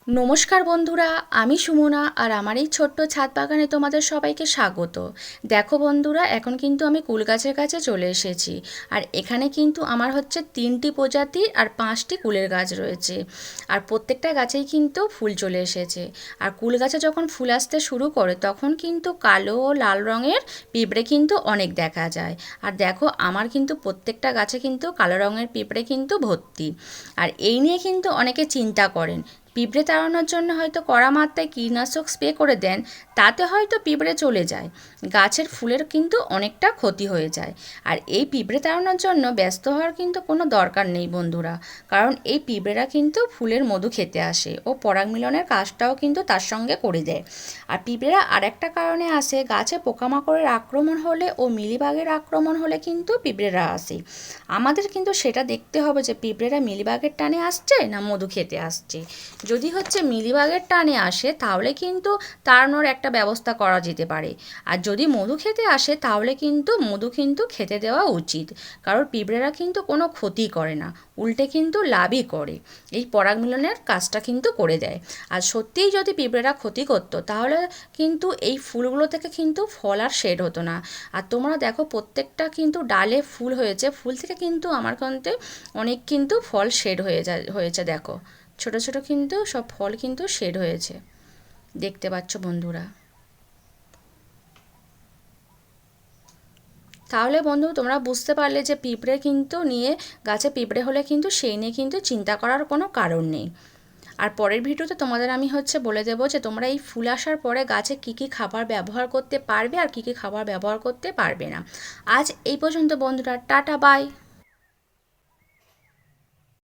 নমস্কার বন্ধুরা, আমি সুমনা আর আমার এই ছোট্ট ছাদ বাগানে তোমাদের সবাইকে স্বাগত। দেখো বন্ধুরা, এখন কিন্তু আমি কুল গাছের কাছে চলে এসেছি। আর এখানে কিন্তু আমার হচ্ছে 3টি প্রজাতির আর 5টি কুলের গাছ রয়েছে। আর প্রত্যেকটা গাছেই কিন্তু ফুল চলে এসেছে। আর কুল গাছে যখন ফুল আসতে শুরু করে তখন কিন্তু কালো ও লাল রঙের পিঁপড়ে কিন্তু অনেক দেখা যায়। আর দেখো, আমার কিন্তু প্রত্যেকটা গাছে কিন্তু কালো রঙের পিঁপড়ে কিন্তু ভর্তি। আর এই নিয়ে কিন্তু অনেকে চিন্তা করেন, পিঁপড়ে তাড়ানোর জন্য হয়তো কড়া মাত্রায় কীটনাশক স্প্রে করে দেন, তাতে হয়তো পিঁপড়ে চলে যায়, গাছের ফুলের কিন্তু অনেকটা ক্ষতি হয়ে যায়। আর এই পিঁপড়ে তাড়ানোর জন্য ব্যস্ত হওয়ার কিন্তু কোনো দরকার নেই বন্ধুরা, কারণ এই পিঁপড়েরা কিন্তু ফুলের মধু খেতে আসে ও পরাগ মিলনের কাজটাও কিন্তু তার সঙ্গে করে দেয়। আর পিঁপড়েরা আরেকটা কারণে আসে, গাছে পোকামাকড়ের আক্রমণ হলে ও মিলিবাগের আক্রমণ হলে কিন্তু পিঁপড়েরা আসে। আমাদের কিন্তু সেটা দেখতে হবে যে পিঁপড়েরা মিলিবাগের টানে আসছে না মধু খেতে আসছে। যদি হচ্ছে মিলিবাগের টানে আসে তাহলে কিন্তু তাড়ানোর একটা ব্যবস্থা করা যেতে পারে। আর যদি মধু খেতে আসে তাহলে কিন্তু মধু কিন্তু খেতে দেওয়া উচিত, কারণ পিঁপড়েরা কিন্তু কোনো ক্ষতি করে না, উল্টে কিন্তু লাভই করে, এই পরাগ মিলনের কাজটা কিন্তু করে দেয়। আর সত্যিই যদি পিঁপড়েরা ক্ষতি করতো তাহলে কিন্তু এই ফুলগুলো থেকে কিন্তু ফল আর শেড হতো না। আর তোমরা দেখো, প্রত্যেকটা কিন্তু ডালে ফুল হয়েছে, ফুল থেকে কিন্তু আমার কাছে অনেক কিন্তু ফল শেড হয়েছে দেখো, ছোট ছোট কিন্তু সব ফল কিন্তু শেড হয়েছে, দেখতে পাচ্ছ বন্ধুরা। তাহলে বন্ধু, তোমরা বুঝতে পারলে যে পিঁপড়ে কিন্তু নিয়ে, গাছে পিঁপড়ে হলে কিন্তু সেই নিয়ে কিন্তু চিন্তা করার কোনো কারণ নেই। আর পরের ভিডিওতে তোমাদের আমি হচ্ছে বলে দেবো যে তোমরা এই ফুল আসার পরে গাছে কী কী খাবার ব্যবহার করতে পারবে আর কী কী খাবার ব্যবহার করতে পারবে না। আজ এই পর্যন্ত বন্ধুরা, টাটা বাই।